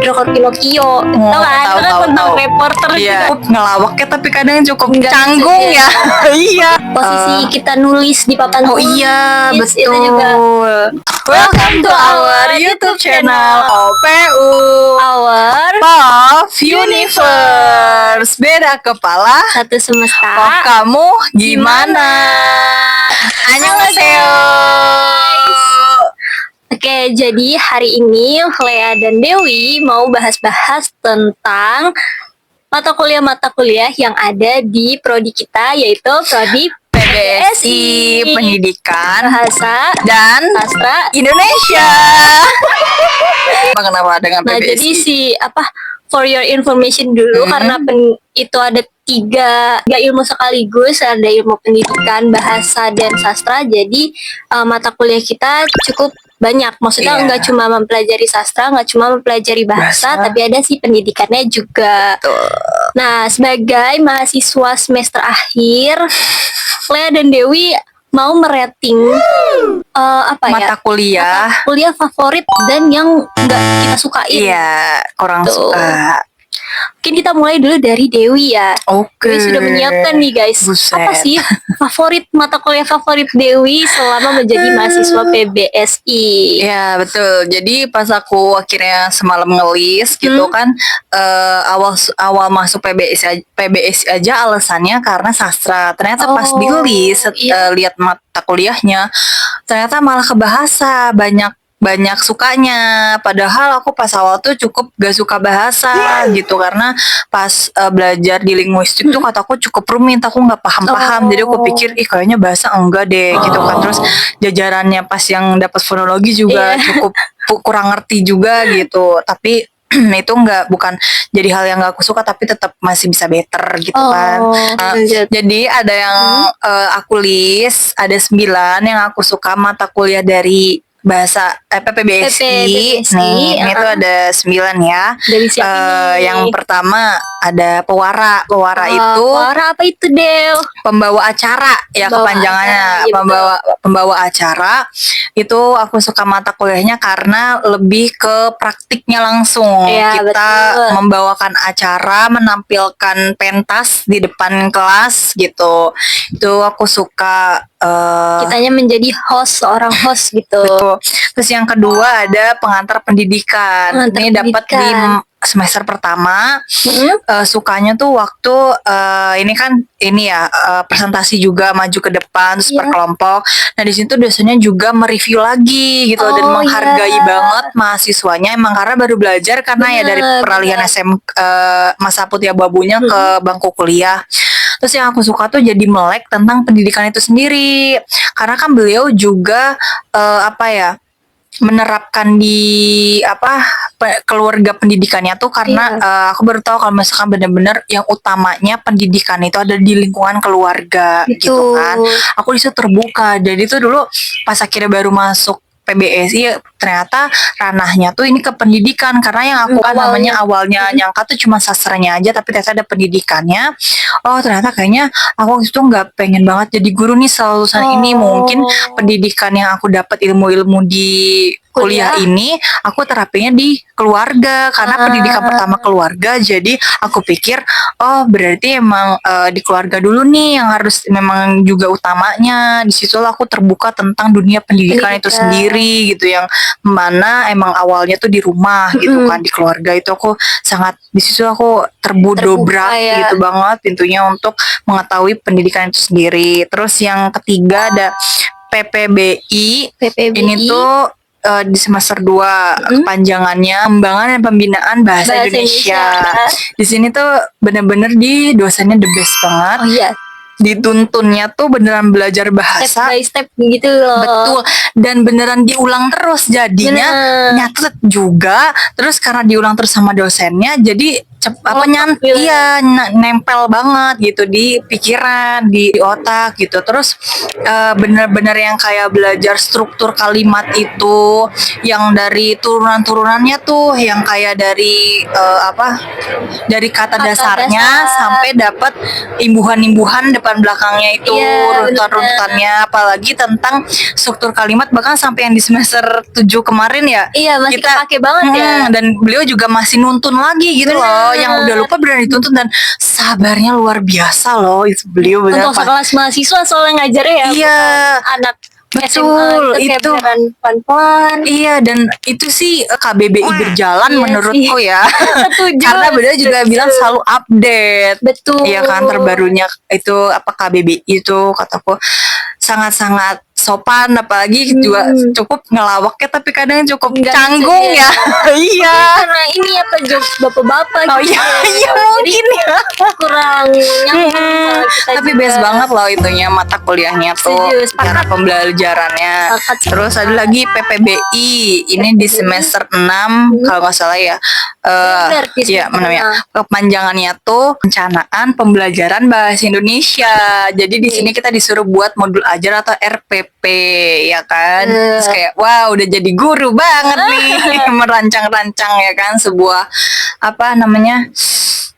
Drakor Pinocchio, tau kan? Itu kan tentang reporter iya. juga. Ngelawaknya tapi kadang cukup Nggak canggung bisa, ya. Iya. Posisi kita nulis di papan Oh tulis, iya, itu betul. juga. Welcome to our YouTube channel OPU Our Pop Universe. Beda kepala, satu semesta. Pop kamu gimana? Annyeonghaseyo. Oke, jadi hari ini Lea dan Dewi mau bahas-bahas tentang mata kuliah yang ada di prodi kita, yaitu prodi PBSI, Pendidikan Bahasa dan Sastra Indonesia. Kenapa dengan Nah, PBSI? jadi for your information dulu, karena itu ada tiga ilmu sekaligus, ada ilmu pendidikan, bahasa, dan sastra. Jadi mata kuliah kita cukup banyak. Maksudnya nggak cuma mempelajari sastra, nggak cuma mempelajari bahasa, tapi ada sih pendidikannya juga. Nah, sebagai mahasiswa semester akhir, Lea dan Dewi mau merating mata kuliah favorit dan yang nggak kita sukain. Iya, kurang suka. Mungkin kita mulai dulu dari Dewi ya. Oke. Dewi sudah menyiapkan nih guys. Buset. Apa sih mata kuliah favorit Dewi selama menjadi mahasiswa PBSI? Ya betul. Jadi pas aku akhirnya semalam ngelis gitu kan, awal masuk PBSI aja alasannya karena sastra. Ternyata pas dilis, lihat mata kuliahnya, ternyata malah ke bahasa, banyak sukanya. Padahal aku pas awal tuh cukup gak suka bahasa gitu, karena pas belajar di linguistik tuh kataku cukup rumit, aku nggak paham. Jadi aku pikir kayaknya bahasa enggak deh gitu kan. Terus jajarannya pas yang dapat fonologi juga cukup kurang ngerti juga gitu. Tapi itu bukan jadi hal yang gak aku suka, tapi tetap masih bisa better gitu kan. Jadi ada yang aku list, ada 9 yang aku suka mata kuliah dari bahasa PBSI. Nih, ini tuh ada 9 ya. Dari siapa yang pertama ada pewara. Pewara apa itu, Del? Pembawa acara ya, kepanjangannya. Pembawa acara. Itu aku suka mata kuliahnya karena lebih ke praktiknya langsung. Kita membawakan acara, menampilkan pentas di depan kelas gitu. Itu aku suka. Kitanya menjadi seorang host gitu. Terus yang kedua ada pengantar pendidikan. Ini dapat di semester pertama. Sukanya tuh waktu ini presentasi juga, maju ke depan terus per kelompok. Nah di situ dosennya juga mereview lagi gitu, dan menghargai banget mahasiswanya, emang karena baru belajar, karena ya dari peralihan masa putih abu-abunya ke bangku kuliah. Terus yang aku suka tuh jadi melek tentang pendidikan itu sendiri, karena kan beliau juga menerapkan di keluarga pendidikannya tuh, karena aku baru tahu kalau misalkan benar-benar yang utamanya pendidikan itu ada di lingkungan keluarga gitu kan. Aku disitu terbuka. Jadi tuh dulu pas akhirnya baru masuk PBSI, ternyata ranahnya tuh ini ke pendidikan, karena yang aku awalnya nyangka tuh cuma sastranya aja, tapi ternyata ada pendidikannya. Ternyata kayaknya aku waktu itu nggak pengen banget jadi guru nih selulusan ini. Mungkin pendidikan yang aku dapat, ilmu-ilmu di kuliah ini aku terapinya di keluarga, karena pendidikan pertama keluarga. Jadi aku pikir berarti emang di keluarga dulu nih yang harus memang juga utamanya. Di situ aku terbuka tentang dunia pendidikan itu sendiri gitu, yang mana emang awalnya tuh di rumah gitu kan, di keluarga itu aku sangat, di situ aku terbudobrak gitu banget pintunya untuk mengetahui pendidikan itu sendiri. Terus yang ketiga ada PPBI. Ini tuh di semester 2 kepanjangannya Pengembangan dan Pembinaan Bahasa Indonesia. Di sini tuh bener-bener dosennya the best banget. Dituntunnya tuh beneran belajar bahasa step by step gitu loh. Betul. Dan beneran diulang terus, jadinya nyatet juga. Terus karena diulang terus sama dosennya, jadi nempel banget gitu di pikiran, di otak gitu. Terus bener-bener yang kayak belajar struktur kalimat itu, yang dari turunan-turunannya tuh, yang kayak dari dari kata dasarnya dasar. sampai dapat imbuhan-imbuhan depan belakangnya itu, Iya, runtutan-runtutannya, apalagi tentang struktur kalimat bahkan sampai yang di semester 7 kemarin ya. Iya, masih kepake banget ya. Dan beliau juga masih nuntun lagi gitu loh, yang udah lupa benar dituntun, dan sabarnya luar biasa loh itu beliau benar. Untuk sekelas mahasiswa soalnya ngajarnya ya, Iya, bukan anak betul SMA gitu, itu. kayak beneran pelan-pelan. Iya, dan itu sih KBBI berjalan Iya menurutku sih. ya. Setuju. Karena beliau juga setuju. bilang selalu update. Betul. Iya kan, terbarunya itu KBBI itu kataku sangat-sangat sopan, apalagi juga cukup ngelawaknya, tapi kadang cukup Nggak canggung bisa ya. Iya. Karena ini jokes bapak-bapak Oh gitu. iya, iya mungkin ya. Kurang nyambung sama kita Tapi juga. best banget loh itunya, mata kuliahnya tuh, Setuju, sepakat. cara pembelajarannya. Sepakat. Terus ada lagi PPBI, ini di semester 6 kalau nggak salah ya. Benar, di Ya, semester namanya kepanjangannya tuh Perencanaan Pembelajaran Bahasa Indonesia. Jadi di sini kita disuruh buat modul ajar atau RPP, ya kan. Terus kayak wow, udah jadi guru banget nih, merancang-rancang ya kan sebuah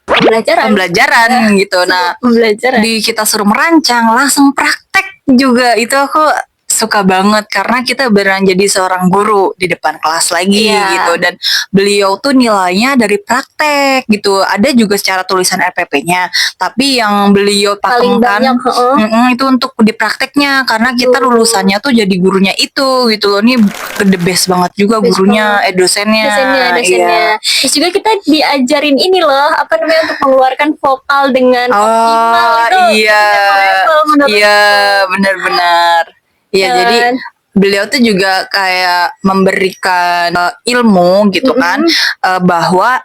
pembelajaran gitu. Nah, Pembelajaran. kita suruh merancang, langsung praktek juga. Itu aku suka banget karena kita beneran jadi seorang guru di depan kelas lagi gitu, dan beliau tuh nilainya dari praktek gitu. Ada juga secara tulisan RPP-nya, tapi yang beliau pakemkan itu untuk di prakteknya, karena kita lulusannya tuh jadi gurunya itu gitu loh. Ini the best banget juga gurunya, dosennya. Iya. Terus juga kita diajarin ini loh, untuk mengeluarkan vokal dengan optimal. Iya, benar-benar. Iya, jadi beliau tuh juga kayak memberikan ilmu gitu kan, bahwa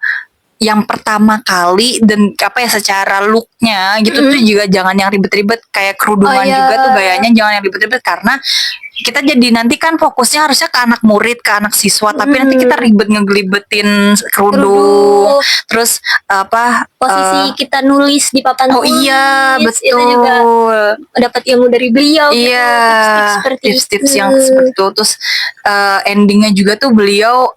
yang pertama kali dan secara looknya gitu tuh juga jangan yang ribet-ribet, kayak kerudungan juga tuh gayanya jangan yang ribet-ribet, karena kita jadi nanti kan fokusnya harusnya ke anak murid, ke anak siswa, tapi nanti kita ribet ngegelibetin kerudung. Terus posisi kita nulis di papan tulis. Oh iya, betul. Itu juga dapat ilmu dari beliau. Iya, tips-tips yang seperti itu. Terus endingnya juga tuh beliau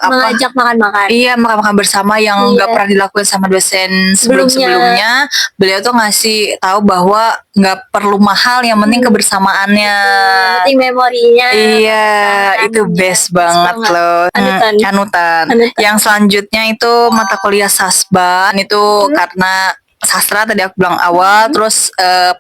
mengajak makan-makan. Iya, makan-makan bersama yang nggak pernah dilakukan sama dosen sebelumnya. Beliau tuh ngasih tahu bahwa nggak perlu mahal, yang penting kebersamaannya. Penting memorinya. Iya, itu best banget loh. Canutan. Yang selanjutnya itu mata kuliah Sasban itu karena sastra tadi aku bilang awal, terus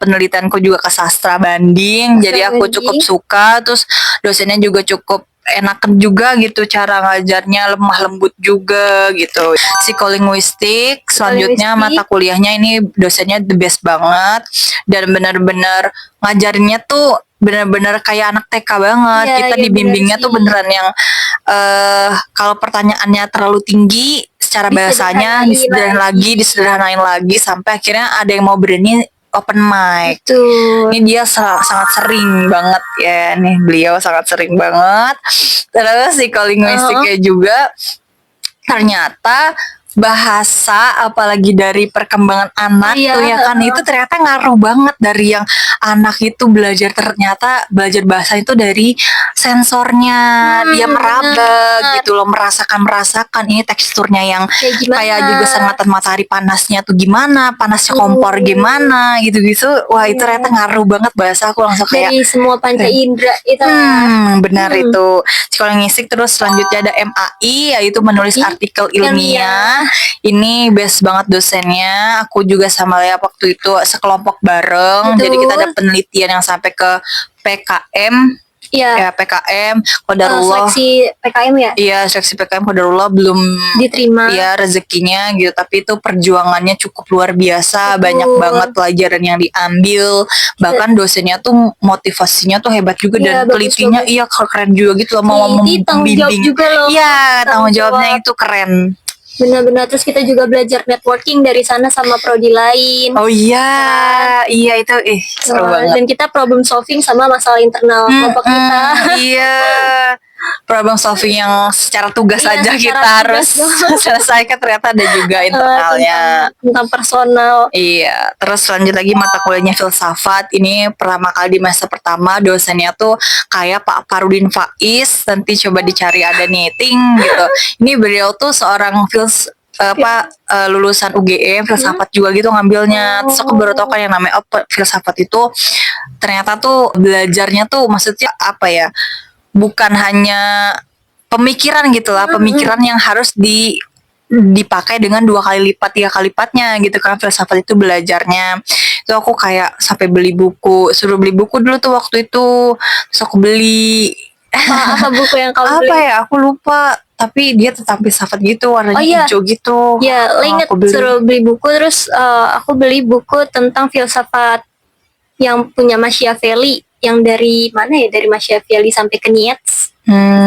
penelitianku juga ke sastra banding, jadi aku cukup suka. Terus dosennya juga cukup enakan juga gitu, cara ngajarnya lemah lembut juga gitu. Psikolinguistik selanjutnya mata kuliahnya ini dosennya the best banget, dan benar-benar ngajarinnya tuh benar-benar kayak anak TK banget. Kita dibimbingnya tuh beneran yang kalau pertanyaannya terlalu tinggi secara bahasanya disederhanain lagi sampai akhirnya ada yang mau berani open mic. Ini dia sangat sering banget ya, nih beliau sangat sering banget. Terus psikolinguistiknya juga ternyata bahasa, apalagi dari perkembangan anak tuh ya kan, itu ternyata ngaruh banget dari yang anak itu ternyata belajar bahasa itu dari sensornya, dia meraba gitu loh, merasakan ini teksturnya yang kayak juga sengatan matahari panasnya tuh gimana, panasnya kompor gimana gitu-gitu. Wah, itu ternyata ngaruh banget bahasa. Aku langsung kayak dari semua panca indera itu. Benar itu psikolinguistik. Terus selanjutnya ada MAI, yaitu menulis artikel ilmiah. Ini best banget dosennya. Aku juga sama Lea waktu itu sekelompok bareng. Jadi kita ada penelitian yang sampai ke PKM. Ya, PKM Qadarullah. Seleksi PKM ya? Iya, seleksi PKM Qadarullah belum diterima. Iya, rezekinya gitu. Tapi itu perjuangannya cukup luar biasa. Banyak banget pelajaran yang diambil. Bahkan dosennya tuh motivasinya tuh hebat juga, dan telitinya keren juga gitu loh, mau membimbing. Iya, tanggung jawabnya itu keren. Benar-benar. Terus kita juga belajar networking dari sana sama prodi lain. Oh iya, iya itu seru banget. Dan kita problem solving sama masalah internal kelompok kita. Iya. problem solving yang secara tugas Iya, aja secara kita tugas harus doang. selesaikan, ternyata ada juga internalnya. Tentang personal. Iya, terus lanjut lagi mata kuliahnya filsafat. Ini pertama kali di masa pertama, dosennya tuh kayak Pak Farudin Faiz. Nanti coba dicari, ada meeting gitu. Ini beliau tuh seorang lulusan UGM filsafat juga gitu ngambilnya. Terus aku baru tahu kan yang namanya filsafat itu ternyata tuh belajarnya tuh maksudnya apa ya? Bukan hanya pemikiran gitu lah, pemikiran yang harus dipakai dengan 2 kali lipat, 3 kali lipatnya gitu kan. Filsafat itu belajarnya. Itu aku kayak sampai beli buku, suruh beli buku dulu tuh waktu itu. Terus aku beli Apa buku yang kamu apa beli? ya, aku lupa, tapi dia tentang filsafat gitu, warnanya Oh, iya. hijau gitu. Ya, lo inget Aku beli. suruh beli buku, terus aku beli buku tentang filsafat yang punya Machiavelli, yang dari mana ya, dari Machiavelli sampai ke Nietzsche.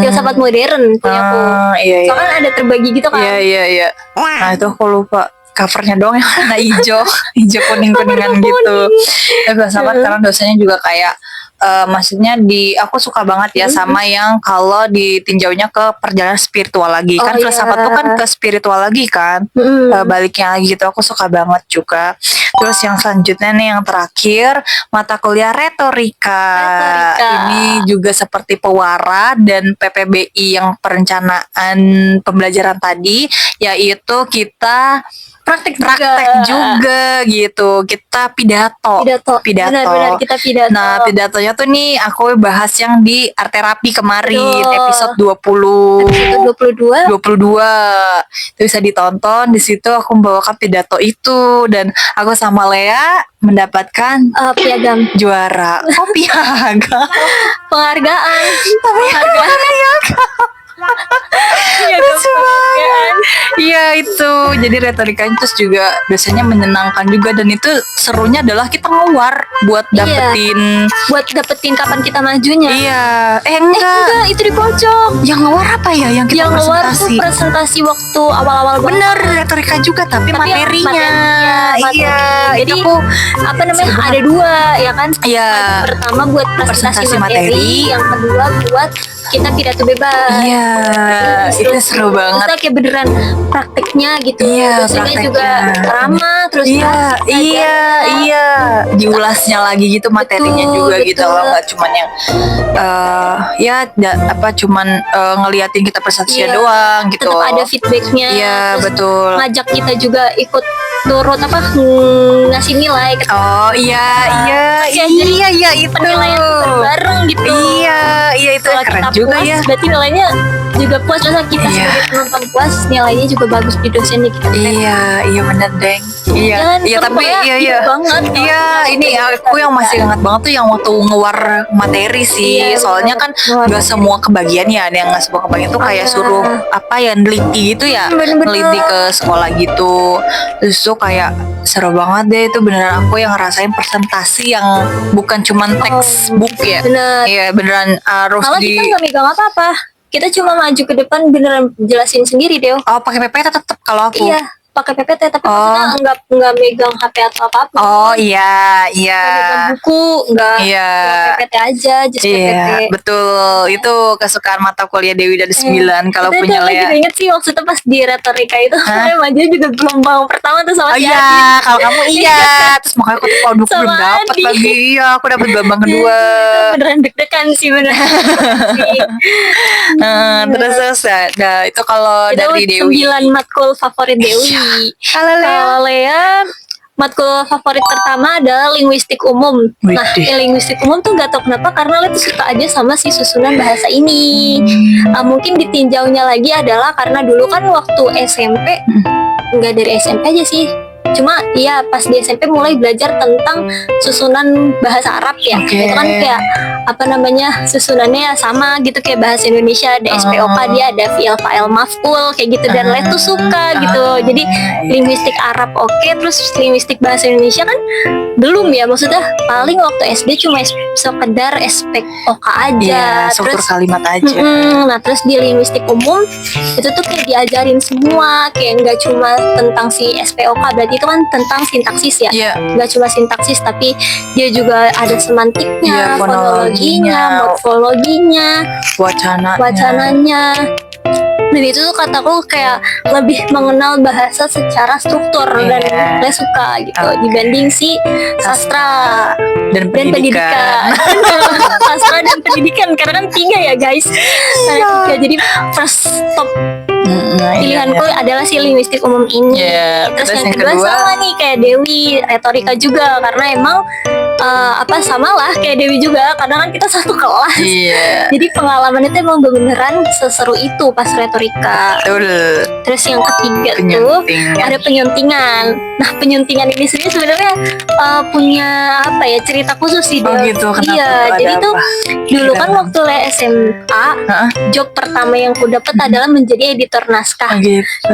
Filsafat modern punya aku. Iya, iya. Soalnya ada terbagi gitu kan. Iya. Nah itu aku lupa covernya doang yang warna hijau, hijau kuning-kuningan gitu. Tapi filsafat karena dosennya juga kayak maksudnya aku suka banget ya sama yang kalau ditinjaunya ke perjalanan spiritual lagi. Kan filsafat tuh kan ke spiritual lagi kan. Baliknya lagi gitu, aku suka banget juga. Terus yang selanjutnya nih, yang terakhir, mata kuliah retorika. Ini juga seperti pewara dan PPBI yang perencanaan pembelajaran tadi, yaitu kita praktek juga gitu. Kita pidato. Benar, kita pidato. Nah, pidatonya tuh nih aku bahas yang di art terapi kemarin, episode 20. Episode 22. Itu bisa ditonton. Di situ aku membawakan pidato itu dan aku sama Lea mendapatkan piagam juara. Oh, piagam. penghargaan. Iya itu. Jadi retorika terus juga biasanya menyenangkan juga, dan itu serunya adalah kita ngewar buat dapetin kapan kita majunya. Iya. Enggak, itu di pojok. Yang ngewar apa ya? Yang kita ngewar presentasi. tuh presentasi waktu awal-awal banget. Bener, retorika juga tapi materinya. Iya. Jadi aku apa namanya? Ada 2 ya kan? Iya. Pertama buat presentasi materi, yang kedua buat kita pidato bebas. Iya. Itu seru banget. Kita kayak beneran prakteknya gitu. Iya, dosennya juga ramah, terus iya. Diulasnya lagi gitu materinya juga gitu loh, nggak cuman yang cuman ngeliatin kita presentasinya doang gitu. Tetap ada feedbacknya. Iya, betul. Ngajak kita juga ikut turut ngasih nilai. Oh iya itu penilaian bareng gitu. Iya itu kalau keren kita juga puas, ya. berarti nilainya juga puas. Masa kita sebagai penonton puas, nilainya juga bagus di dosennya kita. Iya bener deng. Iya tapi iya banget. Iya, ini aku yang masih ingat banget tuh yang waktu ngewar materi sih. Soalnya kan nggak semua kebagian ya, ada yang nggak semua kebagian tuh kayak suruh neliti gitu ya, neliti ke sekolah gitu. Terus tuh kayak seru banget deh, itu beneran aku yang ngerasain presentasi yang bukan cuman textbook ya. Bener. Iya beneran harus malah kita nggak megang apa-apa, kita cuma maju ke depan beneran jelasin sendiri deh. pakai PPT tetap kalau aku. Iya, pakai PPT, tapi maksudnya nggak megang HP atau apa-apa. Oh iya. Nggak megang buku, nggak PPT aja, just PPT. Betul. Itu kesukaan mata kuliah Dewi dari 9 kalau punya Lea. Aku inget sih waktu itu pas di retorika itu, saya maju juga gelombang pertama tuh sama Iya, kalau kamu terus makanya aku tuh belum dapat lagi. Iya, aku dapat gelombang kedua. Beneran deg-degan sih beneran. Terus nah itu kalau dari Dewi. 9 matkul favorit Dewi. Kalau Lea, matkul favorit pertama adalah linguistik umum. Nah, linguistik umum tuh gak tau kenapa, karena Lea tuh suka aja sama si susunan bahasa ini. Mungkin ditinjaunya lagi adalah karena dulu kan waktu SMP, nggak dari SMP aja sih, cuma iya pas di SMP mulai belajar tentang susunan bahasa Arab ya. Itu kan kayak apa namanya, susunannya sama gitu kayak bahasa Indonesia, ada SPOK, dia ada fi'il fa'il maf'ul kayak gitu, dan Lea tuh suka gitu. Jadi linguistik Arab terus linguistik bahasa Indonesia kan belum ya, maksudnya paling waktu SD cuma sekedar SPOK aja. Iya, struktur Terus kalimat aja. nah terus di linguistik umum itu tuh kayak diajarin semua, kayak nggak cuma tentang si SPOK, berarti itu kan tentang sintaksis ya. Iya. Nggak cuma sintaksis, tapi dia juga ada semantiknya, Iya, fonologinya, fonologinya, morfologinya, wacananya. Dan itu tuh kataku kayak lebih mengenal bahasa secara struktur dan saya suka gitu dibanding si sastra dan pendidikan. Sastra dan pendidikan karena kan 3 ya guys. Karena 3, jadi first top pilihanku adalah si linguistik umum ini. Terus yang kedua sama nih kayak Dewi, retorika juga, karena emang samalah kayak Dewi juga, karena kan kita satu kelas. Jadi pengalaman itu emang beneran seseru itu pas retorika. Terus yang ketiga tuh ada penyuntingan. Nah penyuntingan ini sendiri sebenarnya punya cerita khusus sih. Gitu, kenapa? Iya, jadi tuh dulu kan waktu SMA job pertama yang ku dapat adalah menjadi editor naskah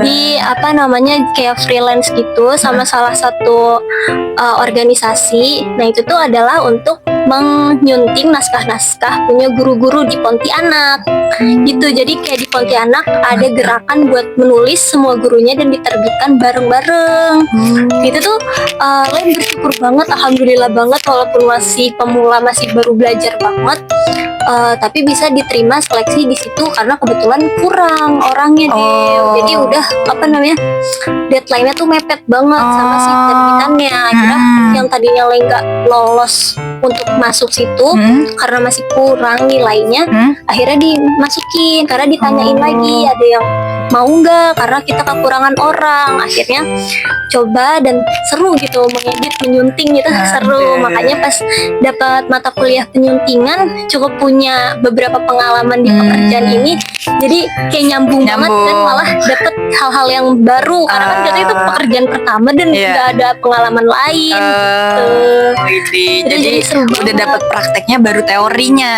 di kayak freelance gitu sama salah satu organisasi. Nah itu tuh adalah untuk menyunting naskah-naskah punya guru-guru di Pontianak gitu. Jadi kayak di Pontianak ada gerakan buat menulis semua gurunya dan diterbitkan bareng-bareng. Itu tuh Lain bersyukur banget, alhamdulillah banget, walaupun masih pemula, masih baru belajar banget, tapi bisa diterima seleksi di situ karena kebetulan kurang orangnya deh. Jadi udah deadline-nya tuh mepet banget sama si terbitannya. Akhirnya yang tadinya nggak lolos untuk masuk situ karena masih kurang nilainya, akhirnya dimasukin karena ditanyain lagi ada yang mau nggak, karena kita kekurangan orang. Akhirnya coba dan seru gitu, mengedit, menyunting gitu seru. Makanya pas dapat mata kuliah penyuntingan cukup punya beberapa pengalaman di pekerjaan ini, jadi kayak nyambung banget dan malah dapet hal-hal yang baru karena kan kita itu pekerjaan pertama dan nggak ada pengalaman lain gitu. Jadi seru udah dapat prakteknya baru teorinya,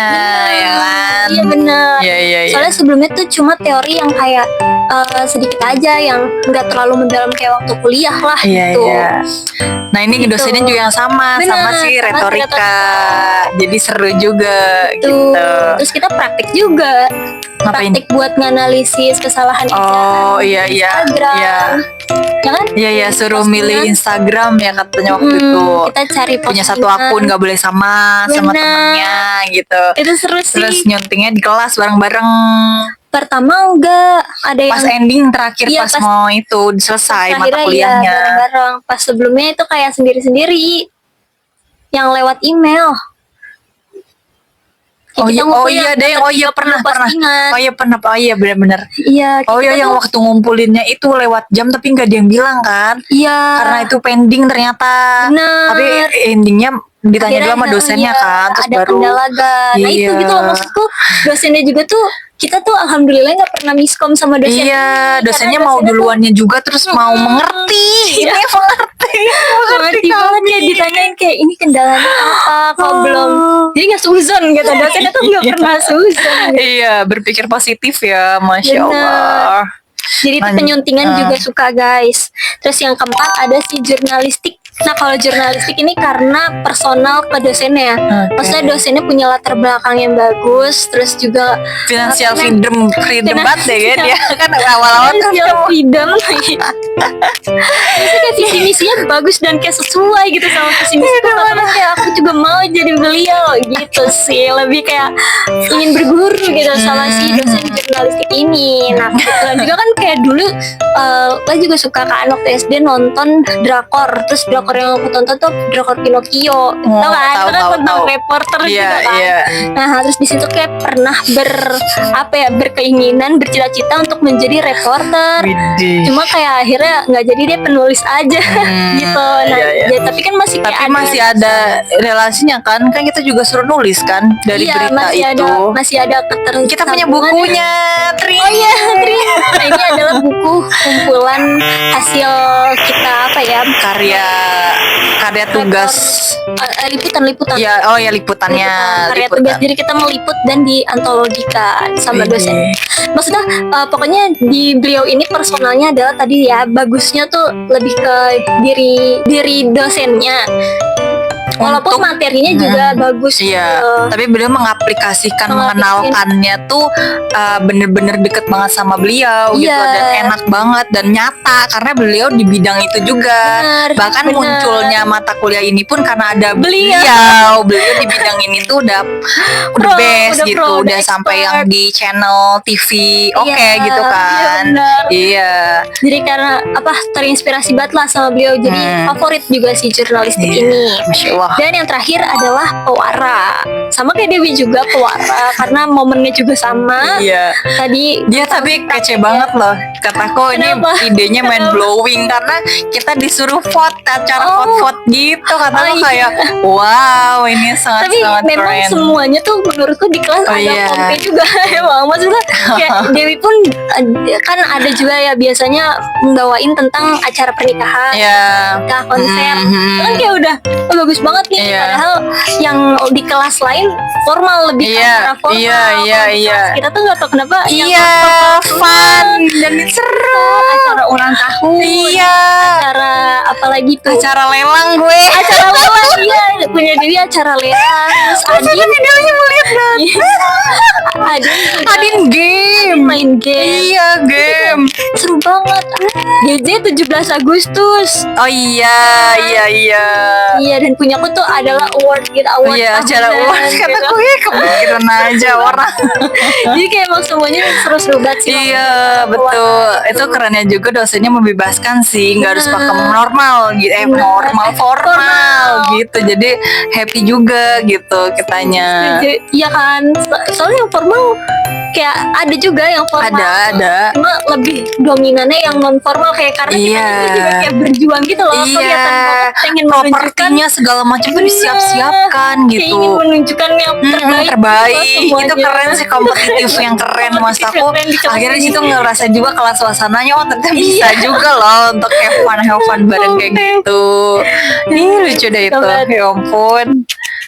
ya kan? Iya benar. Soalnya sebelumnya tuh cuma teori yang kayak sedikit aja, yang nggak terlalu mendalam kayak waktu kuliah lah gitu. Nah ini dosennya juga yang sama sih retorika. Jadi seru juga gitu. Terus kita praktek juga. Praktek buat nganalisis kesalahan Instagram. Ya kan? Iya suruh milih Instagram ya katanya waktu itu. Kita cari punya satu akun, nggak boleh sama temennya gitu. Itu seru sih. Terus nyuntingnya di kelas bareng-bareng. Pertama enggak ada yang pas ending terakhir pas mau itu selesai mata kuliahnya bareng-bareng. Pas sebelumnya itu kayak sendiri-sendiri yang lewat email. Pernah. Benar-benar. Iya. Yang waktu ngumpulinnya itu lewat jam tapi nggak ada yang bilang kan? Iya. Karena itu pending ternyata. Bener. Tapi endingnya ditanya dulu sama dosennya kan, terus ada baru. Nah itu gitu loh, maksudku dosennya juga tuh kita tuh alhamdulillah nggak pernah miskom sama dosen. Iya, dosennya mau duluannya juga terus mau mengerti. Ini mengerti banget ya, ditanyain kayak ini kendalanya apa, kalau belum. Jadi nggak suzon gitu, dosennya tuh nggak pernah suzon. Iya, berpikir positif ya, masya Allah. Jadi itu penyuntingan juga suka guys. Terus yang keempat ada si jurnalistik. Nah kalau jurnalistik ini karena personal ke dosennya, maksudnya dosennya punya latar belakang yang bagus, terus juga financial freedom banget deh kan ya, kan awal-awal financial freedom. Terus kayak visi misinya bagus dan kayak sesuai gitu sama visi misi. Kayak aku juga mau jadi beliau gitu sih, lebih kayak ingin berguru gitu sama si dosen jurnalistik ini. Nah kebetulan juga kan kayak dulu kita juga suka kan waktu SD nonton drakor, terus drakor yang aku tonton tuh drakor Pinocchio, tau kan? Itu kan tentang reporter juga kan. Nah terus di situ kayak pernah berkeinginan, bercita-cita untuk menjadi reporter. Cuma kayak akhirnya nggak jadi, dia penulis aja gitu. Nah tapi kan masih kayak masih ada relasinya kan kita juga suruh nulis kan dari berita itu. Masih ada kita punya bukunya, Tri. Tri. Nah ini adalah buku kumpulan hasil kita karya tugas liputan. Ya, liputannya. Karya tugas, jadi kita meliput dan diantologikan sama dosen. Maksudnya pokoknya di beliau ini personalnya adalah tadi ya, bagusnya tuh lebih ke diri dosennya. Walaupun untuk materinya juga bagus iya, gitu. tapi beliau mengaplikasikan, mengenalkannya tuh bener-bener deket banget sama beliau gitu, Iya. dan enak banget dan nyata karena beliau di bidang itu juga. Benar, Bahkan benar. munculnya mata kuliah ini pun karena ada Beliau. beliau di bidang ini tuh udah Pro, best udah gitu, pro, udah udah sampai yang expert. di channel TV oke Iya, gitu iya kan. benar. Iya. Jadi karena terinspirasi banget lah sama beliau. Jadi favorit juga si jurnalistik Iya, ini. Masya Allah. Dan yang terakhir adalah pewara. Sama kayak Dewi juga pewara karena momennya juga sama. Iya. Tadi Dia tapi kece banget loh. Kataku ini Kenapa? idenya mind blowing karena kita disuruh vote acara vote-vote gitu. Kataku iya. kayak wow ini Tapi sangat-sangat memang keren. semuanya tuh menurutku di kelas Oh, ada iya. pompe juga emang. Maksudnya kayak Dewi pun kan ada juga ya biasanya membawain tentang acara pernikahan, Iya. nikah, konser. Mhm. Kan kayak udah bagus banget nih. Iya. Padahal yang di kelas lain formal, lebih ke Iya, acara formal. iya, Kalau iya, di iya. kelas kita tuh nggak tahu kenapa yang Iya, formal fun dan seru. acara ulang tahun. Iya. Acara apalagi tuh? Acara lelang gue. Acara lelang, iya, punya Dewi acara lelang. Terus Adin videonya mau lihat kan? Adin game. main game. Iya, game. Seru banget. GJ 17 Agustus. Oh iya, iya, iya. Iya, dan punyaku tuh adalah award gitu, award Iya, acara tahunan, uang gitu. kataku ya kepikiran aja orang. Jadi kayak emang semuanya seru-seru banget sih. Iya, betul. Itu kerennya juga dosennya membebaskan sih, nggak harus pakai normal gitu, normal formal gitu. Jadi happy juga gitu kitanya. Iya kan, soalnya yang formal kayak ada juga yang formal. Ada. Cuma lebih dominannya yang non formal kayak karena Iya. kita juga kayak berjuang gitu loh. Kelihatan Iya, banget pengen menunjukkan propertinya segala macam tuh disiap-siapkan kayak gitu. ingin menunjukkan yang terbaik. Terbaik gitu loh itu semuanya. keren sih, kompetitif yang keren mas Kompetitif aku yang keren di kelas akhirnya ini. situ ngerasa juga kelas suasananya ternyata bisa juga loh untuk have fun bareng kayak Oke. gitu. Ih lucu deh itu, Banget. ya ampun.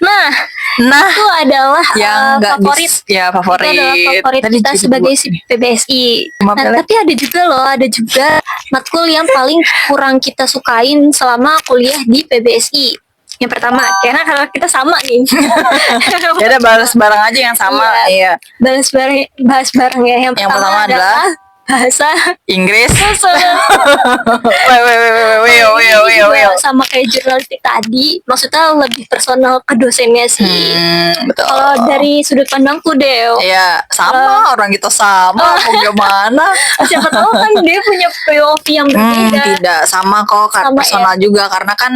Nah, Nah itu adalah yang nggak favorit. ya Itu favorit adalah favorit Tadi kita jadi sebagai dua nih. PBSI. Cuma Nah, Bella. tapi ada juga matkul yang paling kurang kita sukain selama kuliah di PBSI. Yang pertama, karena kita sama nih. Ya udah balas bareng aja yang sama. Iya. bahas bareng ya. Yang pertama adalah bahasa Inggris. bahasa. Ini juga sama kayak jurnalistik tadi, maksudnya lebih personal ke dosennya sih. Betul. Kalau dari sudut pandangku Del, Iya, sama orang kita sama, mau gimana? siapa tahu kan dia punya POV yang berbeda. Tidak sama kok, Sama, personal juga karena kan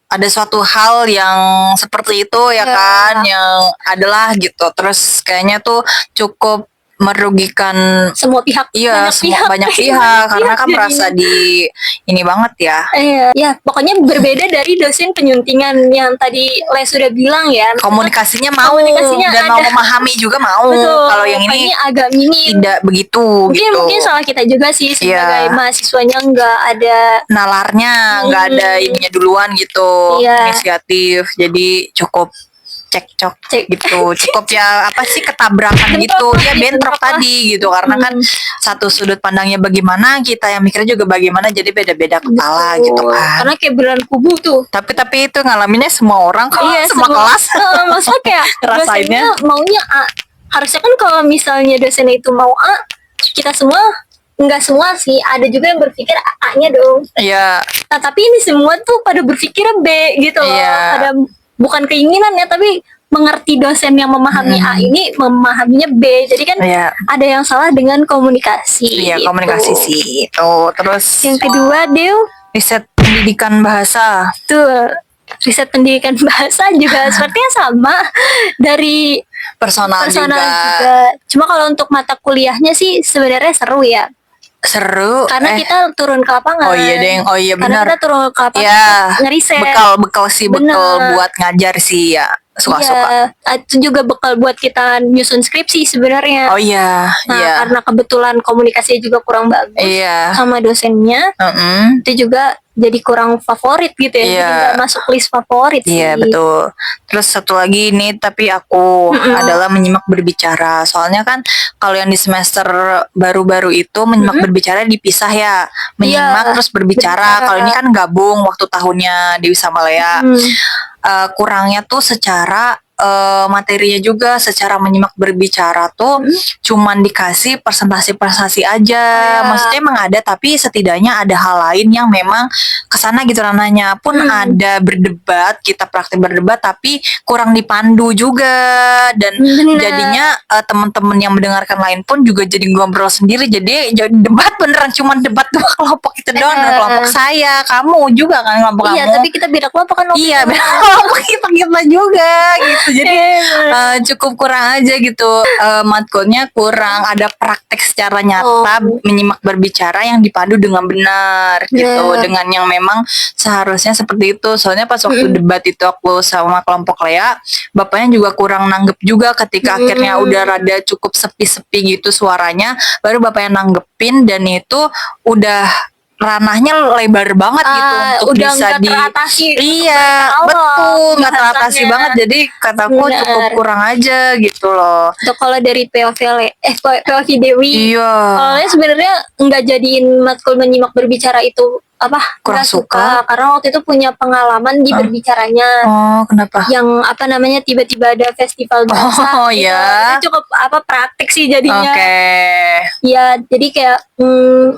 ada suatu hal yang seperti itu ya kan, yang adalah gitu. Terus kayaknya tuh cukup merugikan Semua pihak, banyak pihak karena kan jadinya. merasa di ini banget ya. Ya pokoknya berbeda dari dosen penyuntingan yang tadi Les sudah bilang ya. Komunikasinya mau Komunikasinya dan mau ada. memahami juga mau. Betul. Kalau yang ini agak minim. tidak begitu gitu. Mungkin salah kita juga sih sebagai Iya. mahasiswanya nggak ada Nalarnya nggak ada ininya duluan gitu, Iya. inisiatif, jadi cukup cekcok gitu, cukup ya apa sih ketabrakan gitu ya, bentrok tadi gitu karena kan satu sudut pandangnya bagaimana, kita yang mikirnya juga bagaimana, jadi beda-beda kepala gitu kan. Karena kayak beneran kubu tuh. Tapi itu ngalaminnya semua orang kok, semua kelas. Maksudnya kayak Rasainnya. dosennya maunya A. Harusnya kan kalau misalnya dosennya itu mau A, kita semua enggak semua sih, ada juga yang berpikir A-nya dong. Iya. Nah, tapi ini semua tuh pada berpikir B gitu loh. Iya. Ada bukan keinginan ya, tapi mengerti dosen yang memahami A ini memahaminya B. Jadi kan Iya. ada yang salah dengan komunikasi. Iya, gitu. komunikasi sih. Tuh, terus Yang kedua, Del, riset pendidikan bahasa. tuh riset pendidikan bahasa juga sepertinya sama dari Personal juga. Cuma kalau untuk mata kuliahnya sih sebenarnya seru ya. Seru. Karena kita turun ke lapangan. Oh iya deng, oh iya Karena benar. kita turun ke lapangan Ya, ngeriset. bekal sih, Bener. bekal buat ngajar sih ya. Suka-suka. Iya, itu juga bekal buat kita nyusun skripsi sebenarnya. Oh iya, Nah, iya. karena kebetulan komunikasinya juga kurang bagus Iya. sama dosennya, itu juga jadi kurang favorit gitu ya. Iya. Jadi nggak masuk list favorit sih. Iya betul. Terus satu lagi ini tapi aku adalah menyimak berbicara. Soalnya kan Kalau yang di semester baru-baru itu menyimak berbicara dipisah ya, menyimak Iya, terus berbicara. berbicara. Kalau ini kan gabung waktu tahunnya Dewi sama Lea. Kurangnya tuh secara materinya juga, secara menyimak berbicara tuh cuman dikasih presentasi-presentasi aja. Maksudnya emang ada, tapi setidaknya ada hal lain yang memang kesana gitu ranahnya. Pun ada berdebat, kita praktik berdebat, tapi kurang dipandu juga. Dan Bener. jadinya teman-teman yang mendengarkan lain pun juga jadi ngobrol sendiri. Jadi debat beneran cuman debat dua kelompok itu doang. Dan kelompok saya, kamu juga kan kelompok Iya, kamu. tapi kita beda kelompok kan. Iya, beda kelompok kita juga gitu. Jadi cukup kurang aja gitu, matkulnya kurang ada praktek secara nyata menyimak berbicara yang dipadu dengan benar gitu, dengan yang memang seharusnya seperti itu. Soalnya pas waktu debat itu aku sama kelompok Lea, bapaknya juga kurang nanggep juga ketika akhirnya udah rada cukup sepi-sepi gitu suaranya, baru bapaknya nanggepin, dan itu udah ranahnya lebar banget gitu untuk udah bisa nggak teratasi. Iya, betul, nggak teratasi bahasannya. banget. Jadi kataku Benar. cukup kurang aja gitu loh. Untuk kalau dari POV Dewi, Iya. awalnya sebenarnya nggak jadiin matkul menyimak berbicara itu apa, Kurang nggak suka. karena waktu itu punya pengalaman di berbicaranya. Oh, kenapa? Yang apa namanya, tiba-tiba ada festival bahasa. Oh, gitu. ya. Itu cukup apa, praktik sih jadinya. Oke. Ya, jadi kayak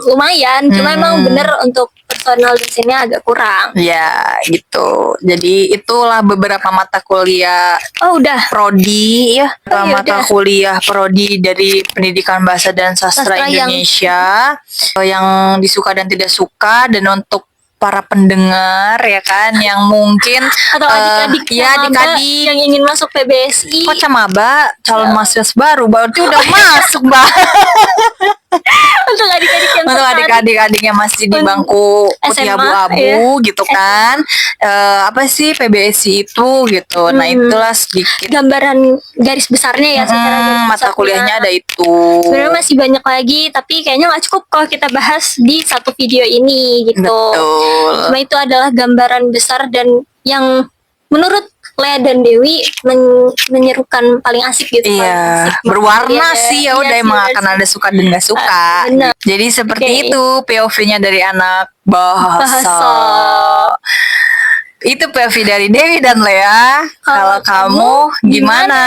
lumayan. Cuma emang bener untuk personal desainnya agak kurang. Ya, gitu. Jadi itulah beberapa mata kuliah Oh, udah. prodi ya. Oh, Mata yaudah. kuliah prodi dari Pendidikan Bahasa dan Sastra Sastra yang- Indonesia yang disuka dan tidak suka. Dan untuk para pendengar ya kan yang mungkin Atau adik-adik ya maba adik-adik yang ingin masuk PBSI. kok camaba calon mahasiswa baru berarti udah masuk Mbak. Untuk adik-adik yang Untuk tertarik. adik-adik yang masih di bangku putih SMA, abu-abu gitu kan, apa sih PBSI itu gitu. Nah itulah sedikit Gambaran garis besarnya ya, secara garis mata besarnya. kuliahnya ada itu. Sebenarnya masih banyak lagi, tapi kayaknya nggak cukup kalau kita bahas di satu video ini gitu. Betul. Cuma itu adalah gambaran besar dan yang menurut Lea dan Dewi menyerukan, paling asik gitu. Iya, paling asik. berwarna Iya, sih ya iya udah sih, emang bener akan sih. ada suka dan gak suka. Benar. Jadi seperti Oke. itu POV-nya dari anak bahasa. Itu POV dari Dewi dan Lea. Kalau kamu gimana?